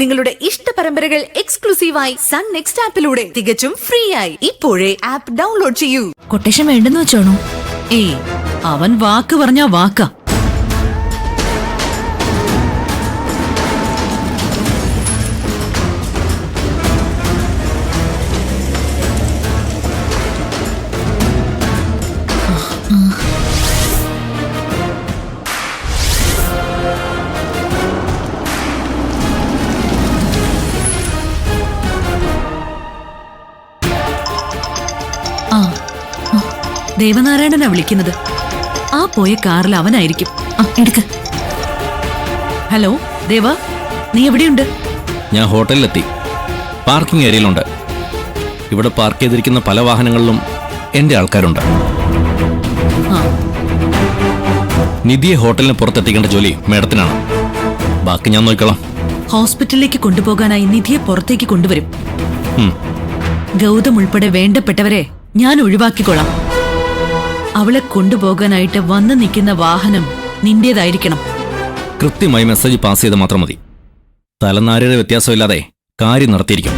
നിങ്ങളുടെ ഇഷ്ട പരമ്പരകൾ എക്സ്ക്ലൂസീവായി സൺ നെക്സ്റ്റ് ആപ്പിലൂടെ തികച്ചും ഫ്രീ ആയി. ഇപ്പോഴേ ആപ്പ് ഡൗൺലോഡ് ചെയ്യൂ. കൊട്ടേഷൻ വേണ്ടെന്ന് വെച്ചോണോ? ഏയ്, അവൻ വാക്ക് പറഞ്ഞാ വാക്കാ. ദേവനാരായണനാ വിളിക്കുന്നത്. ആ പോയ കാറിൽ അവനായിരിക്കും. എടുക്ക. ഹലോ ദേവ, നീ എവിടെയുണ്ട്? ഞാൻ ഹോട്ടലിലെത്തി. പാർക്കിംഗ് ഏരിയയിലുണ്ട്. ഇവിടെ പാർക്ക് ചെയ്തിരിക്കുന്ന പല വാഹനങ്ങളിലും എൻ്റെ ആൾക്കാരുണ്ട്. നിധിയെ ഹോട്ടലിന് പുറത്തെത്തിക്കേണ്ട ജോലി മേഡത്തിനാണ്. ബാക്കി ഞാൻ നോക്കിക്കോളാം. ഹോസ്പിറ്റലിലേക്ക് കൊണ്ടുപോകാനായി നിധിയെ പുറത്തേക്ക് കൊണ്ടുവരും. ഗൗതം ഉൾപ്പെടെ വേണ്ടപ്പെട്ടവരെ ഞാൻ ഒഴിവാക്കിക്കൊള്ളാം. അവളെ കൊണ്ടുപോകാനായിട്ട് വന്നു നിൽക്കുന്ന വാഹനം നിന്റേതായിരിക്കണം. കൃത്യമായി മെസ്സേജ് പാസ് ചെയ്ത് മാത്രം മതി. തലനാരിയുടെ വ്യത്യാസമില്ലാതെ കാര്യം നടത്തിയിരിക്കും.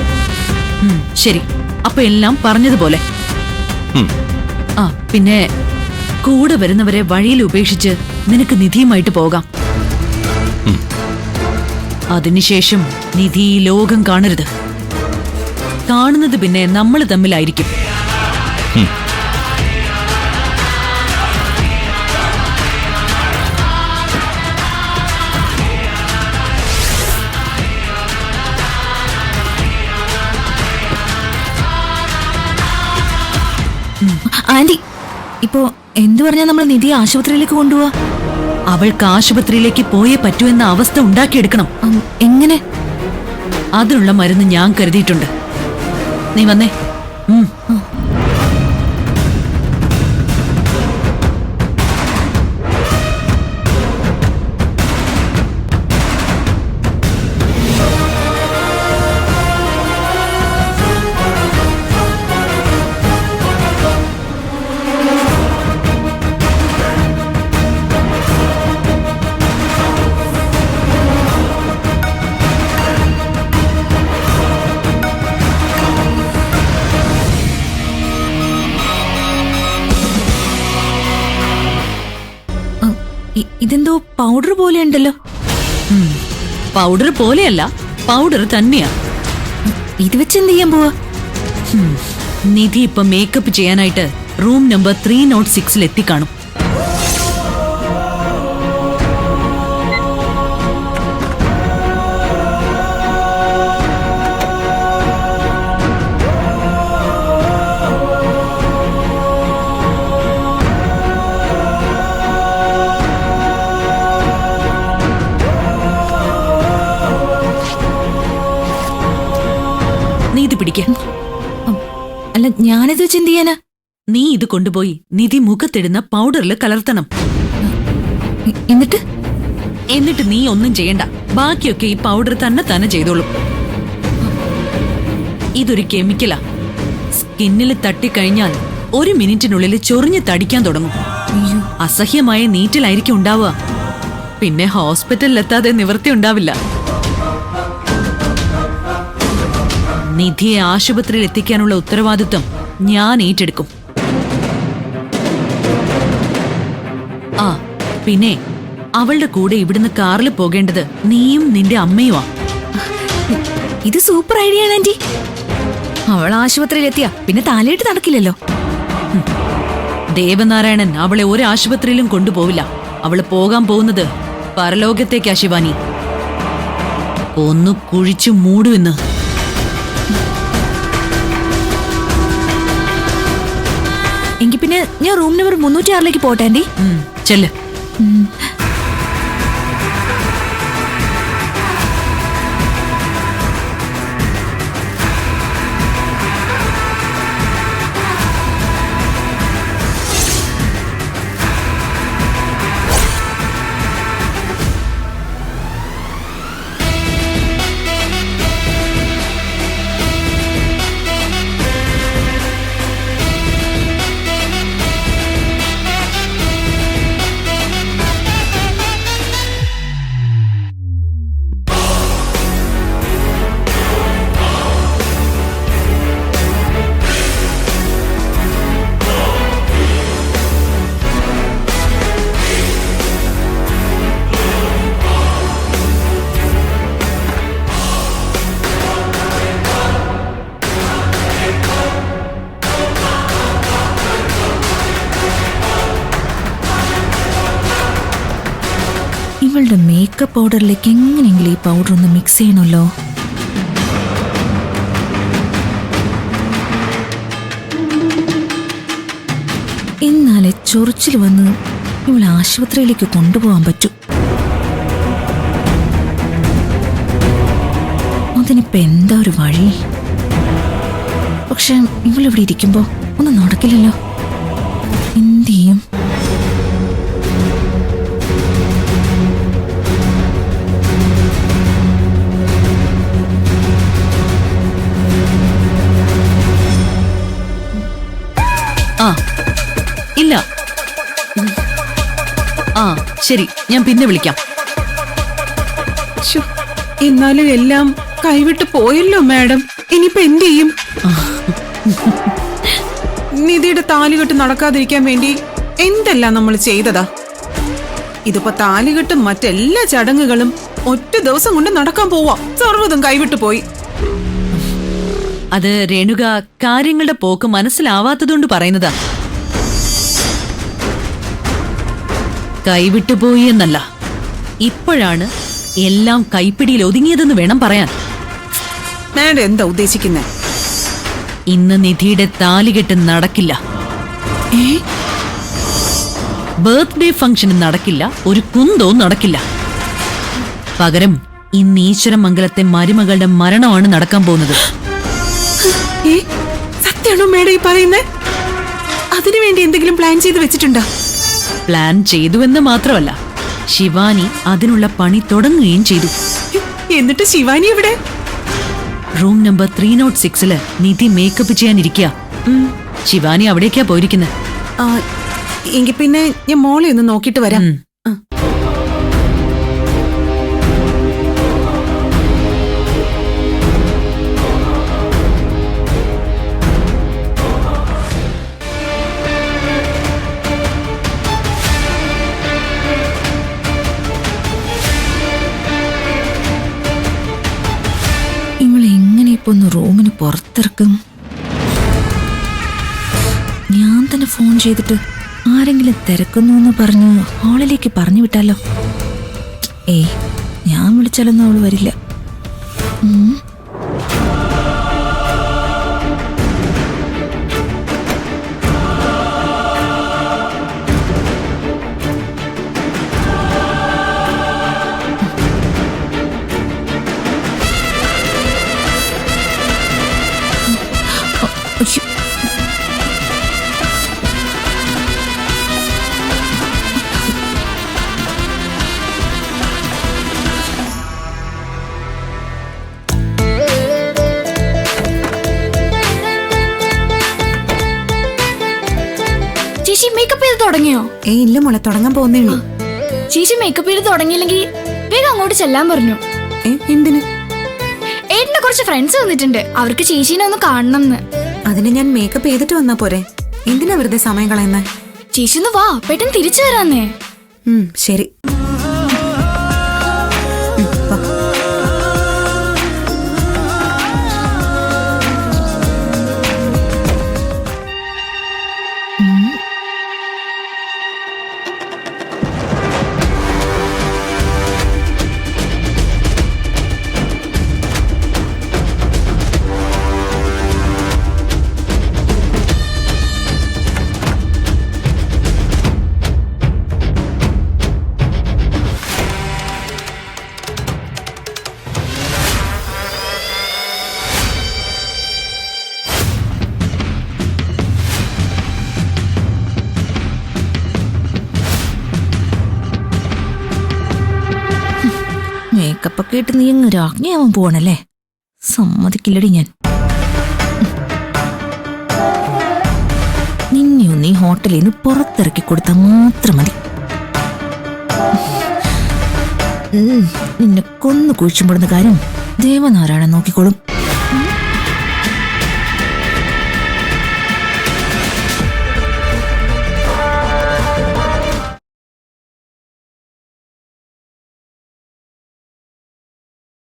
ശരി, അപ്പൊ എല്ലാം പറഞ്ഞതുപോലെ. പിന്നെ കൂടെ വരുന്നവരെ വഴിയിൽ ഉപേക്ഷിച്ച് നിനക്ക് നിധിയുമായിട്ട് പോകാം. അതിനുശേഷം നിധി ഈ ലോകം കാണരുത്. കാണുന്നത് പിന്നെ നമ്മൾ തമ്മിലായിരിക്കും. ആന്റി, ഇപ്പോ എന്തു പറഞ്ഞാ നമ്മൾ നിധിയെ ആശുപത്രിയിലേക്ക് കൊണ്ടുപോവാ? അവൾക്ക് ആശുപത്രിയിലേക്ക് പോയേ പറ്റൂ എന്ന അവസ്ഥ ഉണ്ടാക്കിയെടുക്കണം. എങ്ങനെ? അതിനുള്ള മരുന്ന് ഞാൻ കരുതിയിട്ടുണ്ട്. നീ വന്നേ. ഇതെന്തോ പൗഡർ പോലെ ഉണ്ടല്ലോ. പൗഡർ പോലെയല്ല, പൗഡർ തന്നെയാ. ഇത് വെച്ച് എന്ത് ചെയ്യാൻ പോവാ? നിധി ഇപ്പൊ മേക്കപ്പ് ചെയ്യാനായിട്ട് റൂം നമ്പർ 306 എത്തിക്കാണും. നീ ഇത് പിടിക്ക. അല്ല, ഞാനിത് വെച്ച് എന്ത് ചെയ്യാനാ? നീ ഇത് കൊണ്ടുപോയി നിധി മുഖത്തിടുന്ന പൗഡറിൽ കലർത്തണം. എന്നിട്ട് നീ ഒന്നും ചെയ്യണ്ട. ബാക്കിയൊക്കെ ഈ പൗഡർ തന്നെ ചെയ്തോളും. ഇതൊരു കെമിക്കലാ. സ്കിന്നിൽ തട്ടിക്കഴിഞ്ഞാൽ 1 മിനിറ്റിനുള്ളിൽ ചൊറിഞ്ഞ് തടിക്കാൻ തുടങ്ങും. അസഹ്യമായ നീറ്റിലായിരിക്കും ഉണ്ടാവുക. പിന്നെ ഹോസ്പിറ്റലിലെത്താതെ നിവൃത്തി ഉണ്ടാവില്ല. നിധിയെ ആശുപത്രിയിൽ എത്തിക്കാനുള്ള ഉത്തരവാദിത്വം ഞാൻ ഏറ്റെടുക്കും. പിന്നെ അവളുടെ കൂടെ ഇവിടുന്ന് കാറിൽ പോകേണ്ടത് നീയും നിന്റെ അമ്മയുമാ. ഇത് സൂപ്പർ ഐഡിയ ആണ് ആന്റി. അവൾ ആശുപത്രിയിൽ എത്തിയാ പിന്നെ താലിയിട്ട് നടക്കില്ലല്ലോ. ദേവനാരായണൻ അവളെ ഒരു ആശുപത്രിയിലും കൊണ്ടുപോവില്ല. അവള് പോകാൻ പോകുന്നത് പരലോകത്തേക്കാ ശിവാനി. ഒന്ന് കുഴിച്ചു മൂടുവെന്ന്. എങ്കിൽ പിന്നെ ഞാൻ റൂം നമ്പർ 306 പോട്ടെ ആന്റി. ചെല്ല്. ഇവളുടെ മേക്കപ്പ് പൗഡറിലേക്ക് എങ്ങനെയെങ്കിലും ഈ പൗഡർ ഒന്ന് മിക്സ് ചെയ്യണമല്ലോ. എന്നാലേ ചൊറിച്ചിൽ വന്ന് ഇവളെ ആശുപത്രിയിലേക്ക് കൊണ്ടുപോകാൻ പറ്റൂ. അതിനിപ്പോ എന്താ ഒരു വഴി? പക്ഷെ ഇവളിവിടെ ഇരിക്കുമ്പോ ഒന്നും നടക്കില്ലല്ലോ. എന്ത് ചെയ്യും? ആ ഇല്ല. ആ ശരി, ഞാൻ പിന്നെ വിളിക്കാം. ശ്ശോ, എന്നാലും എല്ലാം കൈവിട്ട് പോയല്ലോ മാഡം. ഇനിയിപ്പോ എന്ത് ചെയ്യും? നിധിയുടെ താലികെട്ട് നടക്കാതിരിക്കാൻ വേണ്ടി എന്തെല്ലാം നമ്മൾ ചെയ്തതാ. ഇതിപ്പോ താലികെട്ടും മറ്റെല്ലാ ചടങ്ങുകളും ഒറ്റ ദിവസം കൊണ്ട് നടക്കാൻ പോവാ. സർവ്വതും കൈവിട്ടു പോയി. അത് രേണുക കാര്യങ്ങളുടെ പോക്ക് മനസ്സിലാവാത്തതുകൊണ്ട് പറയുന്നതാ. കൈവിട്ടുപോയി എന്നല്ല, ഇപ്പോഴാണ് എല്ലാം കൈപ്പിടിയിൽ ഒതുങ്ങിയതെന്ന് വേണം പറയാൻ. മാഡം എന്താ ഉദ്ദേശിക്കുന്നേ? ഇന്ന് നിധിയുടെ താലികെട്ട് നടക്കില്ല. ബർത്ത്ഡേ ഫംഗ്ഷൻ നടക്കില്ല, ഒരു കുന്തവും നടക്കില്ല. പകരം ഇന്ന് ഈശ്വരമംഗലത്തെ മരുമകളുടെ മരണമാണ് നടക്കാൻ പോകുന്നത്. സത്യാണോ മാഡം ഈ പറയുന്നേ? അതിനുവേണ്ടി എന്തെങ്കിലും പ്ലാൻ ചെയ്ത് വെച്ചിട്ടുണ്ടോ? പ്ലാൻ ചെയ്തുവെന്ന് മാത്രമല്ല, ശിവാനി അതിനുള്ള പണി തുടങ്ങുകയും ചെയ്തു. എന്നിട്ട് ശിവാനി എവിടെ? റൂം നമ്പർ 306 നിധി മേക്കപ്പ് ചെയ്യാനിരിക്കുക. ശിവാനി അവിടേക്കാ പോയിരിക്കുന്നത്. എങ്കിൽ പിന്നെ ഞാൻ മോളെ ഒന്ന് നോക്കിട്ട് വരാം. ഇവളെങ്ങനെ ഇപ്പൊ ഒന്ന് റൂമിന് പുറത്തിറക്കും? ഞാൻ തന്നെ ഫോൺ ചെയ്തിട്ട് ആരെങ്കിലും തിരക്കുന്നു എന്ന് പറഞ്ഞ് ഹാളിലേക്ക് പറഞ്ഞു വിട്ടാലോ? ഏയ്, ഞാൻ വിളിച്ചാലൊന്നും അവള് വരില്ല. അയ്യോ, ചേച്ചി മേക്കപ്പ് ചെയ്ത് തുടങ്ങിയോ? ഇല്ല മോളെ, തുടങ്ങാൻ പോകുന്നേ ഉള്ളൂ. ചേച്ചി മേക്കപ്പ് ചെയ്ത് തുടങ്ങിയില്ലെങ്കിൽ വേഗം അങ്ങോട്ട് ചെല്ലാൻ പറഞ്ഞു. എന്തിന്? ഏട്ടന്റെ കുറച്ച് ഫ്രണ്ട്സ് വന്നിട്ടുണ്ട്, അവർക്ക് ചേച്ചീനെ ഒന്ന് കാണണം എന്ന്. അതിന് ഞാൻ മേക്കപ്പ് ചെയ്തിട്ട് വന്നാ പോരെ? എന്തിനാ വെറുതെ സമയം കളയുന്നേ? ചേച്ചി ഒന്ന് വാ, പെട്ടെന്ന് തിരിച്ചു വരാന്നേ. ശരി. മേക്കപ്പൊക്കെ ഇട്ട് നീ അങ്ങ് രാജ്ഞിയാവാൻ പോവാണല്ലേ? സമ്മതിക്കില്ലടി ഞാൻ. നിന്നെയൊന്ന് ഈ ഹോട്ടലിൽ നിന്ന് പുറത്തിറക്കി കൊടുത്താൽ മാത്രം മതി. നിന്നെ കൊന്നു കുഴിച്ചുമ്പോടുന്ന കാര്യം ദേവനാരായണൻ നോക്കിക്കോളും.